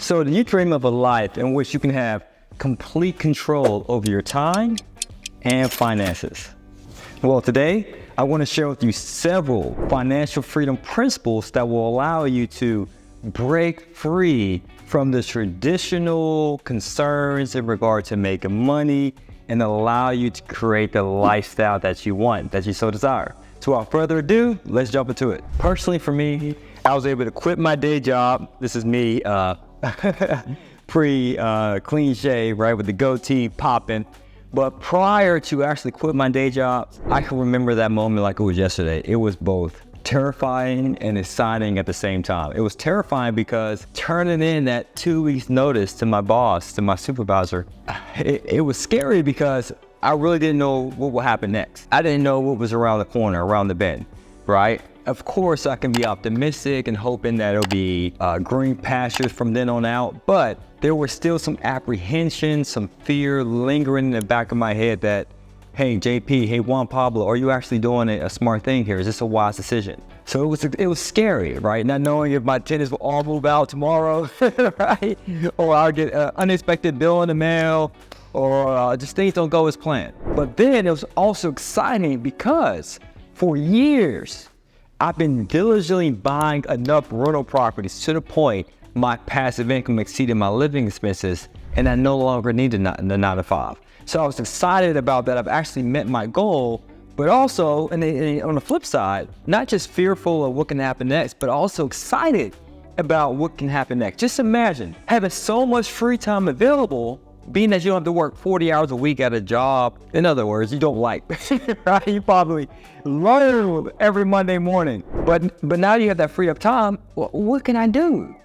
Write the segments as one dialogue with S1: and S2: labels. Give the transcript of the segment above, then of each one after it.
S1: So do you dream of a life in which you can have complete control over your time and finances? Well, today I want to share with you several financial freedom principles that will allow you to break free from the traditional concerns in regard to making money and allow you to create the lifestyle that you want, that you so desire. So without further ado, let's jump into it. Personally, for me, I was able to quit my day job. This is me clean shave, right, with the goatee popping. But prior to actually quit my day job, I can remember that moment like it was yesterday. It was both terrifying and exciting at the same time. It was terrifying because turning in that 2 weeks notice to my boss, to my supervisor, it was scary because I really didn't know what would happen next. I didn't know what was around the corner, around the bend, right? Of course, I can be optimistic and hoping that it'll be green pastures from then on out, but there was still some apprehension, some fear lingering in the back of my head that, hey, JP, hey, Juan Pablo, are you actually doing a smart thing here? Is this a wise decision? So it was scary, right? Not knowing if my tenants will all move out tomorrow, right? Or I'll get an unexpected bill in the mail, or just things don't go as planned. But then it was also exciting because for years, I've been diligently buying enough rental properties to the point my passive income exceeded my living expenses, and I no longer needed the 9 to 5. So I was excited about that. I've actually met my goal, but also, on the flip side, not just fearful of what can happen next, but also excited about what can happen next. Just imagine having so much free time available, being that you don't have to work 40 hours a week at a job. In other words, you don't like, right? You probably learn every Monday morning, but now you have that free up time. Well, what can I do?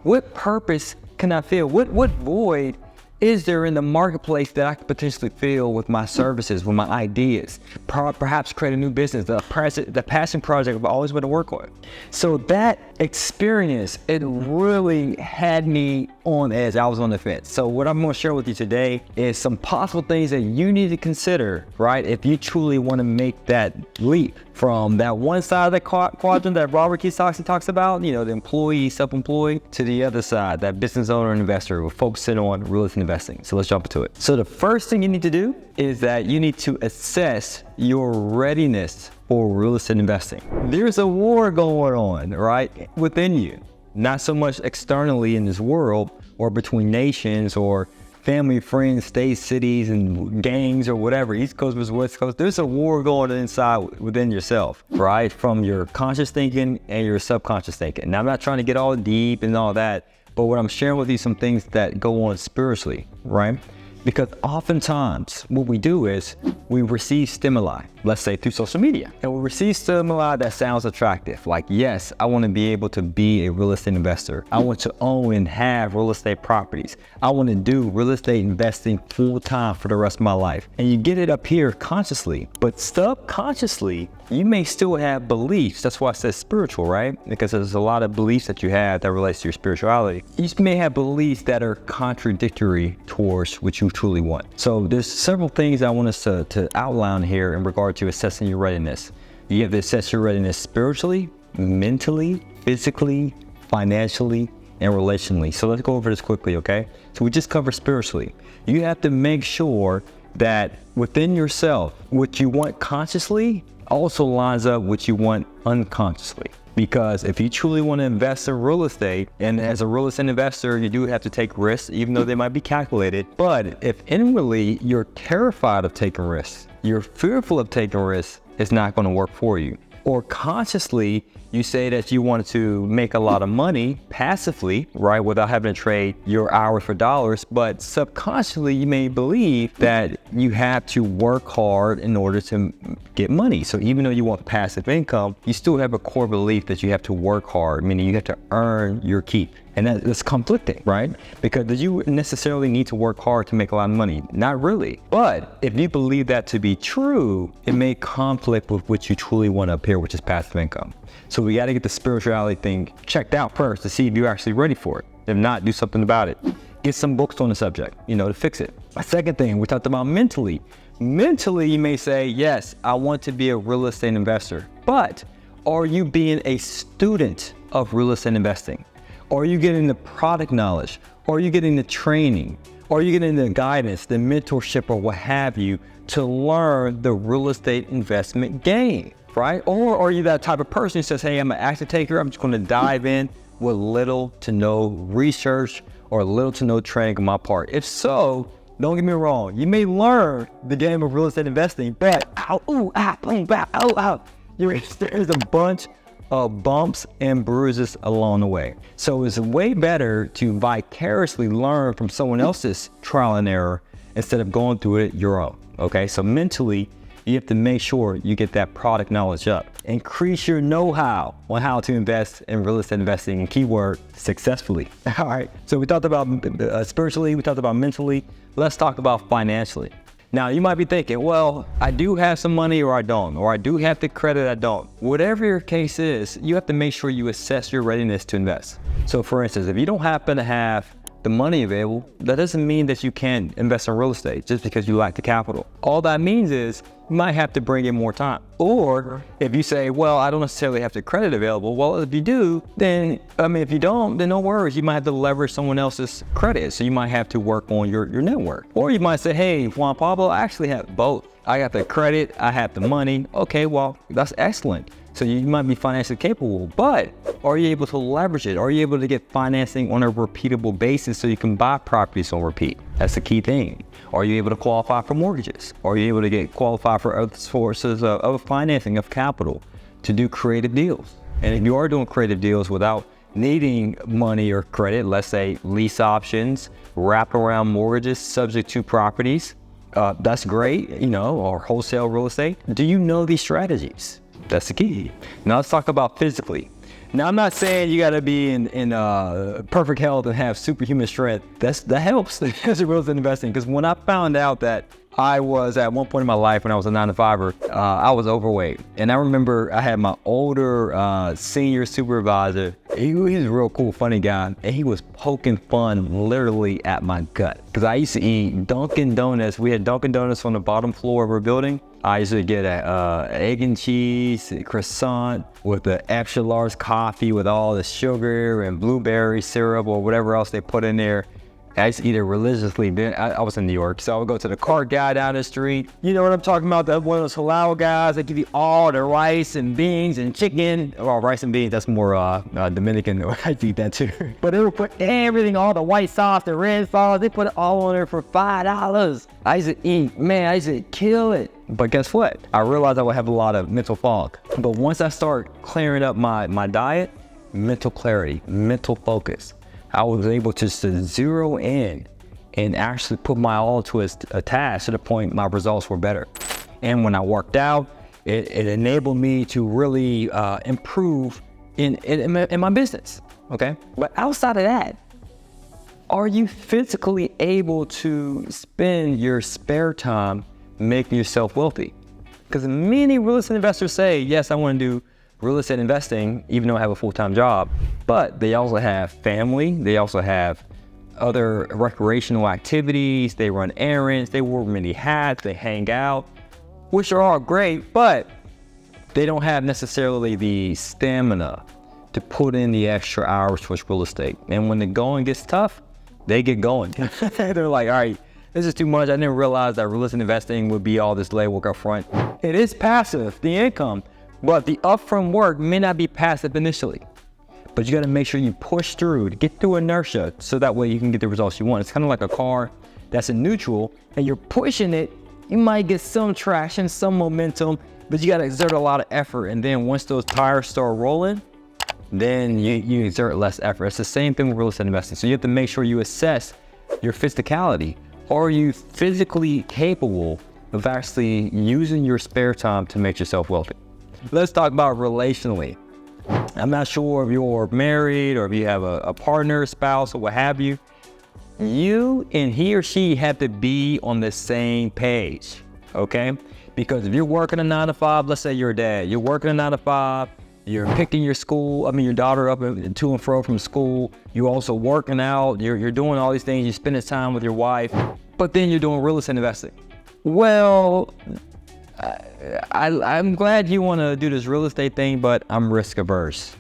S1: What purpose can I fill? What void is there in the marketplace that I could potentially fill with my services, with my ideas? Perhaps create a new business, the passion project I've always wanted to work on. So that experience, it really had me on edge. I was on the fence. So what I'm going to share with you today is some possible things that you need to consider, right? If you truly want to make that leap from that one side of the quadrant that Robert Kiyosaki talks about, you know, the employee, self-employed, to the other side, that business owner and investor, we're focusing on real estate investing. So let's jump into it. So the first thing you need to do is that you need to assess your readiness for real estate investing. There's a war going on, right, within you. Not so much externally in this world or between nations or family, friends, states, cities, and gangs or whatever, East Coast versus West Coast. There's a war going on inside within yourself, right? From your conscious thinking and your subconscious thinking. Now, I'm not trying to get all deep and all that, but what I'm sharing with you some things that go on spiritually, right? Because oftentimes what we do is we receive stimuli, let's say through social media, and we receive stimuli that sounds attractive. Like, yes, I want to be able to be a real estate investor. I want to own and have real estate properties. I want to do real estate investing full time for the rest of my life. And you get it up here consciously, but subconsciously, you may still have beliefs. That's why I said spiritual, right? Because there's a lot of beliefs that you have that relates to your spirituality. You may have beliefs that are contradictory towards what you truly want. So there's several things I want us to outline here in regard to assessing your readiness. You have to assess your readiness spiritually, mentally, physically, financially, and relationally. So let's go over this quickly, okay? So we just covered spiritually. You have to make sure that within yourself, what you want consciously also lines up with what you want unconsciously. Because if you truly want to invest in real estate, and as a real estate investor, you do have to take risks, even though they might be calculated. But if inwardly you're terrified of taking risks, you're fearful of taking risks, it's not going to work for you. Or consciously, you say that you want to make a lot of money passively, right, without having to trade your hours for dollars, but subconsciously you may believe that you have to work hard in order to get money. So even though you want passive income, you still have a core belief that you have to work hard, meaning you have to earn your keep. And that's conflicting, right? Because do you necessarily need to work hard to make a lot of money? Not really. But if you believe that to be true, it may conflict with what you truly want up here, which is passive income. So we got to get the spirituality thing checked out first to see if you're actually ready for it. If not, do something about it. Get some books on the subject, to fix it. A second thing, we talked about mentally. Mentally, you may say, yes, I want to be a real estate investor, but are you being a student of real estate investing? Are you getting the product knowledge? Are you getting the training? Are you getting the guidance, the mentorship, or what have you to learn the real estate investment game, right? Or are you that type of person who says, hey, I'm an action taker, I'm just gonna dive in with little to no research or little to no training on my part? If so, don't get me wrong, you may learn the game of real estate investing, but there's a bunch of bumps and bruises along the way. So it's way better to vicariously learn from someone else's trial and error instead of going through it your own, okay? So mentally, you have to make sure you get that product knowledge up. Increase your know-how on how to invest in real estate investing, and keyword, successfully. All right, so we talked about spiritually, we talked about mentally, let's talk about financially. Now, you might be thinking, well, I do have some money or I don't, or I do have the credit, I don't. Whatever your case is, you have to make sure you assess your readiness to invest. So for instance, if you don't happen to have the money available, that doesn't mean that you can't invest in real estate just because you lack the capital. All that means is you might have to bring in more time. Or if you say, well, I don't necessarily have the credit available. Well, if you do, then, if you don't, then no worries. You might have to leverage someone else's credit. So you might have to work on your network. Or you might say, hey, Juan Pablo, I actually have both. I got the credit, I have the money. Okay, well, that's excellent. So you might be financially capable, but are you able to leverage it? Are you able to get financing on a repeatable basis so you can buy properties on repeat? That's the key thing. Are you able to qualify for mortgages? Are you able to get qualified for other sources of financing, of capital to do creative deals? And if you are doing creative deals without needing money or credit, let's say lease options, wraparound mortgages subject to properties, that's great, or wholesale real estate. Do you know these strategies? That's the key. Now let's talk about physically. Now I'm not saying you gotta be in perfect health and have superhuman strength. That helps as a real estate investing, because when I found out that I was at one point in my life when I was a 9-to-5er, I was overweight. And I remember I had my older senior supervisor. He was a real cool, funny guy. And he was poking fun literally at my gut. Because I used to eat Dunkin' Donuts. We had Dunkin' Donuts on the bottom floor of our building. I used to get an egg and cheese croissant with the extra large coffee with all the sugar and blueberry syrup or whatever else they put in there. I used to eat it religiously. Then I was in New York, so I would go to the cart guy down the street. You know what I'm talking about? One of those halal guys that give you all the rice and beans and chicken. Well, rice and beans, that's more Dominican. I eat that too. But they would put everything, all the white sauce, the red sauce, they put it all on there for $5. I used to eat, I used to kill it. But guess what? I realized I would have a lot of mental fog. But once I start clearing up my diet, mental clarity, mental focus, I was able to zero in and actually put my all to a task to the point my results were better. And when I worked out, it enabled me to really improve in my business, okay? But outside of that, are you physically able to spend your spare time making yourself wealthy? Because many real estate investors say, yes, I want to do real estate investing, even though I have a full-time job, but they also have family, they also have other recreational activities, they run errands, they wear many hats, they hang out, which are all great, but they don't have necessarily the stamina to put in the extra hours towards real estate. And when the going gets tough, they get going. They're like, all right, this is too much. I didn't realize that real estate investing would be all this legwork up front. It is passive, the income, but the upfront work may not be passive initially. But you gotta make sure you push through to get through inertia so that way you can get the results you want. It's kind of like a car that's in neutral and you're pushing it, you might get some traction, some momentum, but you gotta exert a lot of effort. And then once those tires start rolling, then you exert less effort. It's the same thing with real estate investing. So you have to make sure you assess your physicality. Are you physically capable of actually using your spare time to make yourself wealthy? Let's talk about relationally. I'm not sure if you're married or if you have a partner, spouse, or what have you. You and he or she have to be on the same page, okay? Because if you're working a 9-to-5, let's say you're a dad, you're working a 9-to-5, you're picking your daughter up to and fro from school, you're also working out, you're doing all these things, you're spending time with your wife, but then you're doing real estate investing. Well, I'm glad you want to do this real estate thing, but I'm risk averse.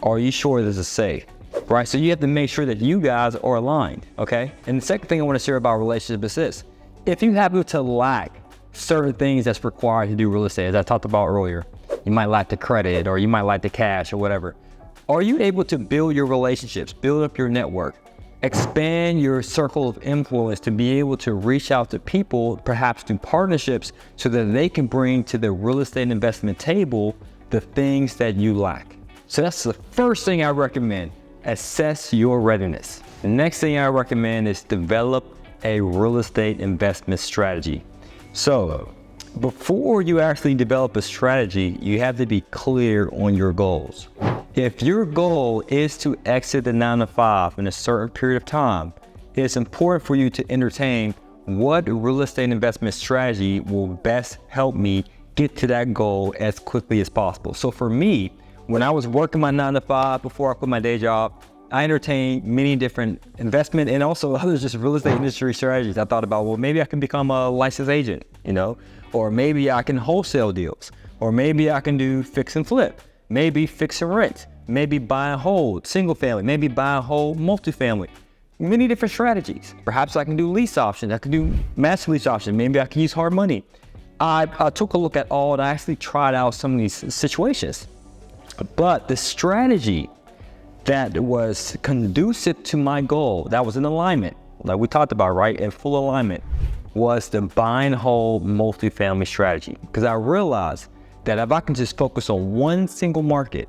S1: Are you sure this is safe? right? So you have to make sure that you guys are aligned, okay? And the second thing I want to share about relationships is this. If you happen to lack certain things that's required to do real estate, as I talked about earlier, you might lack the credit or you might lack the cash or whatever. Are you able to build your relationships, build up your network, expand your circle of influence to be able to reach out to people, perhaps through partnerships, so that they can bring to the real estate investment table the things that you lack? So that's the first thing I recommend. Assess your readiness. The next thing I recommend is develop a real estate investment strategy. So before you actually develop a strategy, you have to be clear on your goals. If your goal is to exit the 9-to-5 in a certain period of time, it's important for you to entertain what real estate investment strategy will best help me get to that goal as quickly as possible. So for me, when I was working my 9-to-5 before I quit my day job, I entertained many different investment and also other just real estate industry strategies. I thought about, well, maybe I can become a licensed agent, or maybe I can wholesale deals, or maybe I can do fix and flip, maybe fix and rent, maybe buy and hold, single family, maybe buy and hold, multifamily. Many different strategies. Perhaps I can do lease options. I can do master lease options. Maybe I can use hard money. I took a look at all and I actually tried out some of these situations. But the strategy that was conducive to my goal, that was in alignment, like we talked about, right? In full alignment, was the buy and hold multifamily strategy. Because I realized that if I can just focus on one single market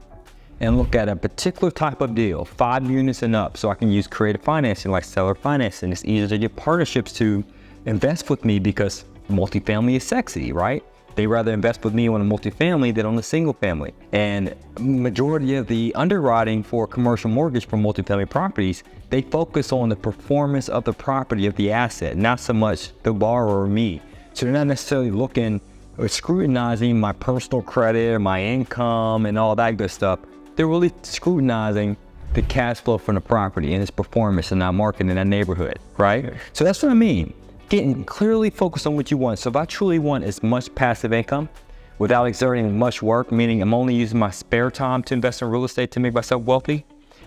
S1: and look at a particular type of deal, 5 units and up, so I can use creative financing like seller financing. It's easier to get partnerships to invest with me because multifamily is sexy, right? They rather invest with me on a multifamily than on a single family. And majority of the underwriting for commercial mortgage for multifamily properties, they focus on the performance of the property, of the asset, not so much the borrower or me. So they're not necessarily looking or scrutinizing my personal credit or my income and all that good stuff. They're really scrutinizing the cash flow from the property and its performance in that market, in that neighborhood, right? So that's what I mean. Getting clearly focused on what you want. So if I truly want as much passive income without exerting much work, meaning I'm only using my spare time to invest in real estate to make myself wealthy,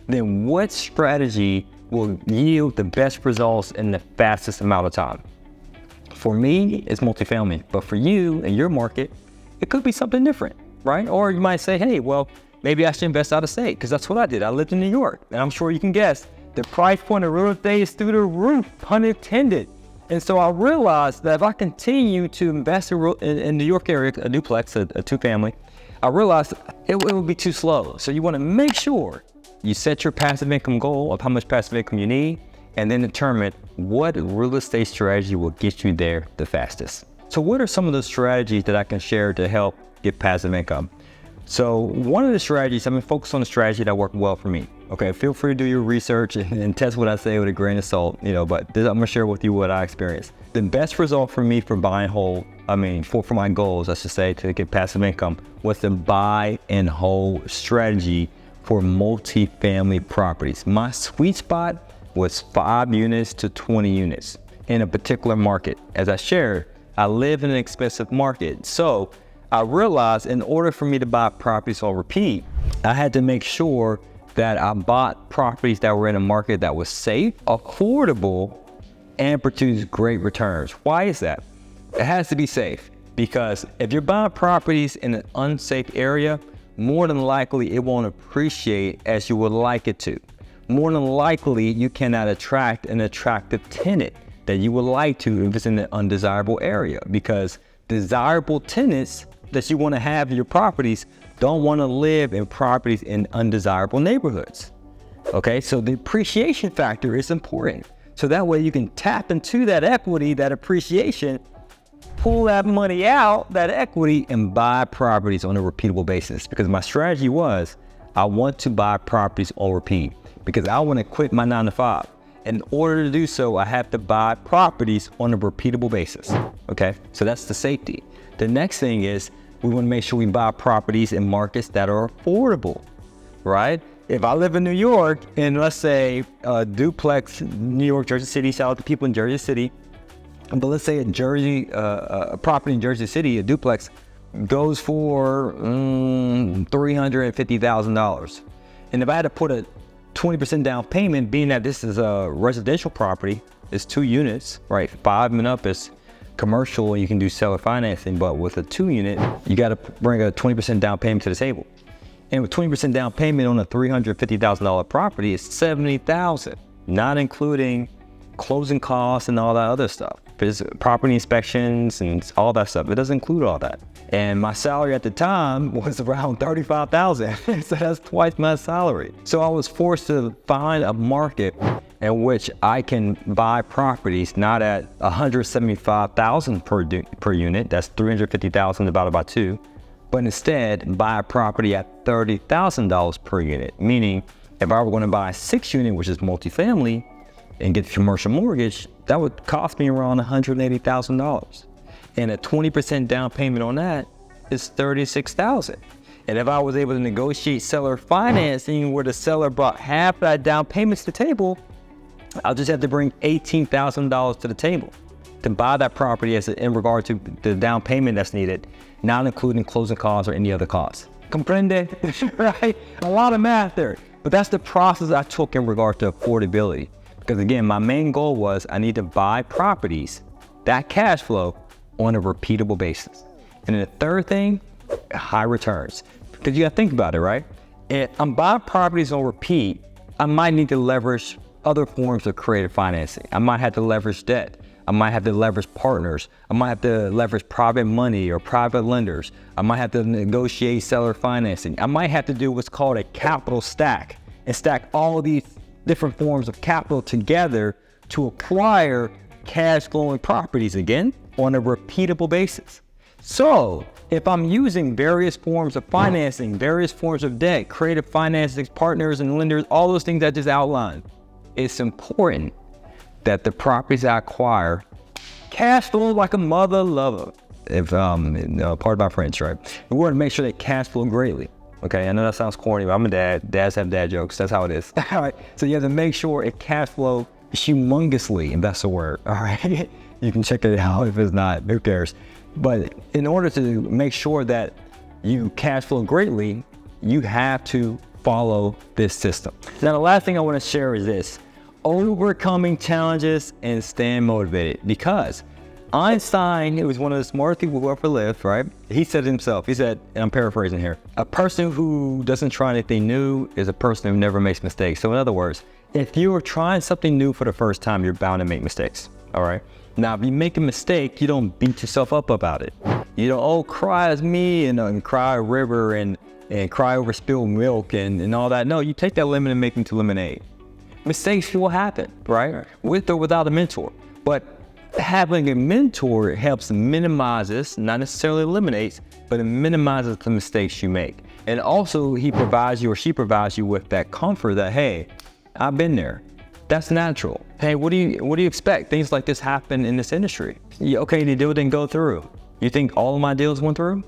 S1: then what strategy will yield the best results in the fastest amount of time? For me, it's multifamily, but for you and your market, it could be something different, right? Or you might say, hey, well, maybe I should invest out of state, because that's what I did. I lived in New York, and I'm sure you can guess, the price point of real estate is through the roof, pun intended. And so I realized that if I continue to invest in New York area, a duplex, a 2-family, I realized it would be too slow. So you want to make sure you set your passive income goal of how much passive income you need, and then determine what real estate strategy will get you there the fastest. So what are some of the strategies that I can share to help get passive income? So one of the strategies, I'm gonna focus on the strategy that worked well for me. Okay, feel free to do your research and test what I say with a grain of salt, but I'm gonna share with you what I experienced. The best result for me for buy and hold, for my goals, I should say, to get passive income, was the buy and hold strategy for multifamily properties. My sweet spot was 5 units to 20 units in a particular market. As I shared, I live in an expensive market. So I realized in order for me to buy properties on repeat, I had to make sure that I bought properties that were in a market that was safe, affordable, and produced great returns. Why is that? It has to be safe, because if you're buying properties in an unsafe area, more than likely it won't appreciate as you would like it to. More than likely you cannot attract an attractive tenant that you would like to if it's in an undesirable area, because desirable tenants that you want to have in your properties don't want to live in properties in undesirable neighborhoods. Okay, so the appreciation factor is important. So that way you can tap into that equity, that appreciation, pull that money out, that equity, and buy properties on a repeatable basis. Because my strategy was, I want to buy properties on repeat because I want to quit my 9-to-5. In order to do so, I have to buy properties on a repeatable basis. Okay, so that's the safety. The next thing is, we want to make sure we buy properties in markets that are affordable, right? If I live in New York and let's say a duplex, New York, Jersey City, shout out to people in Jersey City, but let's say a property in Jersey City, a duplex, goes for $350,000. And if I had to put a 20% down payment, being that this is a residential property, it's 2 units, right? 5 and up is commercial, and you can do seller financing, but with a 2 unit, you got to bring a 20% down payment to the table. And with 20% down payment on a $350,000 property, it's $70,000, not including closing costs and all that other stuff. There's property inspections and all that stuff. It doesn't include all that. And my salary at the time was around $35,000. So that's twice my salary. So I was forced to find a market in which I can buy properties not at $175,000 per unit. That's $350,000 divided by 2. But instead buy a property at $30,000 per unit. Meaning if I were going to buy a 6 unit, which is multifamily, and get the commercial mortgage, that would cost me around $180,000. And a 20% down payment on that is $36,000. And if I was able to negotiate seller financing where the seller brought half that down payment to the table, I'll just have to bring $18,000 to the table to buy that property in regard to the down payment that's needed, not including closing costs or any other costs. Comprende? Right? A lot of math there. But that's the process I took in regard to affordability. Because again, my main goal was I need to buy properties, that cash flow, on a repeatable basis. And then the third thing, high returns. Because you gotta think about it, right? If I'm buying properties on repeat, I might need to leverage other forms of creative financing. I might have to leverage debt. I might have to leverage partners. I might have to leverage private money or private lenders. I might have to negotiate seller financing. I might have to do what's called a capital stack and stack all of these different forms of capital together to acquire cash flowing properties again on a repeatable basis. So if I'm using various forms of financing, various forms of debt, creative financing, partners and lenders, all those things I just outlined, it's important that the properties I acquire cash flow like a mother lover. If part of my French, right? We want to make sure they cash flow greatly. Okay, I know that sounds corny, but I'm a dad. Dads have dad jokes. That's how it is. All right, so you have to make sure it cash flow humongously, and that's the word. All right, you can check it out. If it's not, who cares? But in order to make sure that you cash flow greatly, you have to follow this system. Now, the last thing I want to share is this: overcoming challenges and staying motivated. Because Einstein, who was one of the smartest people who ever lived, right? He said himself, he said, and I'm paraphrasing here, a person who doesn't try anything new is a person who never makes mistakes. So in other words, if you are trying something new for the first time, you're bound to make mistakes, all right? Now, if you make a mistake, you don't beat yourself up about it. You don't, oh, cry as me and cry a river and cry over spilled milk and all that. No, you take that lemon and make it into lemonade. Mistakes will happen, right? With or without a mentor. But having a mentor helps minimize this, not necessarily eliminates, but it minimizes the mistakes you make. And also he provides you or she provides you with that comfort that, hey, I've been there. That's natural. Hey, what do you expect? Things like this happen in this industry. Okay, the deal didn't go through. You think all of my deals went through?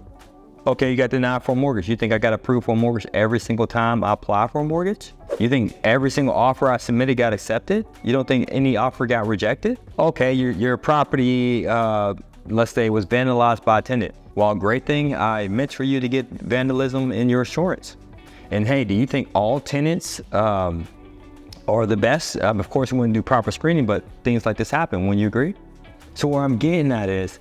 S1: Okay, you got denied for a mortgage. You think I got approved for a mortgage every single time I apply for a mortgage? You think every single offer I submitted got accepted? You don't think any offer got rejected? Okay, your property, let's say, was vandalized by a tenant. Well, great thing, I meant for you to get vandalism in your insurance. And hey, do you think all tenants are the best? Of course, we wouldn't do proper screening, but things like this happen. Wouldn't you agree? So where I'm getting at is,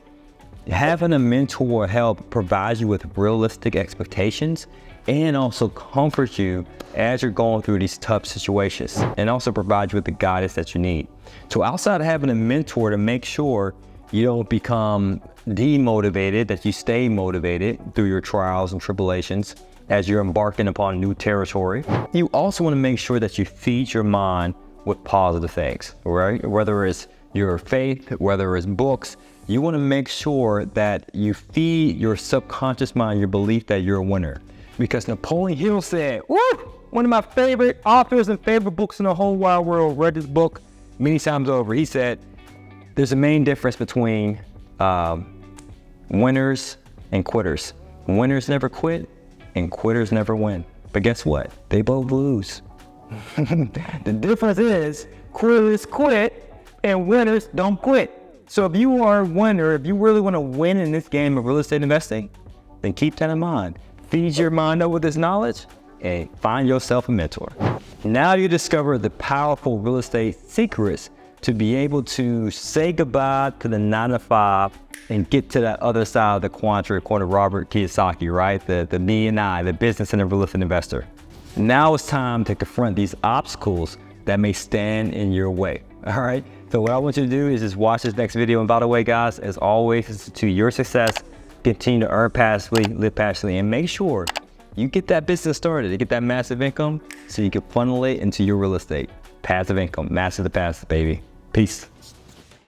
S1: having a mentor help provide you with realistic expectations and also comfort you as you're going through these tough situations, and also provide you with the guidance that you need. So outside of having a mentor to make sure you don't become demotivated, that you stay motivated through your trials and tribulations as you're embarking upon new territory, you also want to make sure that you feed your mind with positive things, right? Whether it's your faith, whether it's books, you want to make sure that you feed your subconscious mind your belief that you're a winner. Because Napoleon Hill said, woo, one of my favorite authors and favorite books in the whole wide world, read this book many times over. He said, there's a main difference between winners and quitters. Winners never quit and quitters never win. But guess what? They both lose. The difference is quitters quit and winners don't quit. So if you are a winner, if you really want to win in this game of real estate investing, then keep that in mind. Feed your mind up with this knowledge and find yourself a mentor. Now you discover the powerful real estate secrets to be able to say goodbye to the 9-to-5 and get to that other side of the quadrant, according to Robert Kiyosaki, right? The me and I, the business and the real estate investor. Now it's time to confront these obstacles that may stand in your way, all right? So what I want you to do is just watch this next video. And by the way, guys, as always, it's to your success, continue to earn passively, live passively, and make sure you get that business started, to get that massive income so you can funnel it into your real estate. Passive income, master the passive, baby. Peace.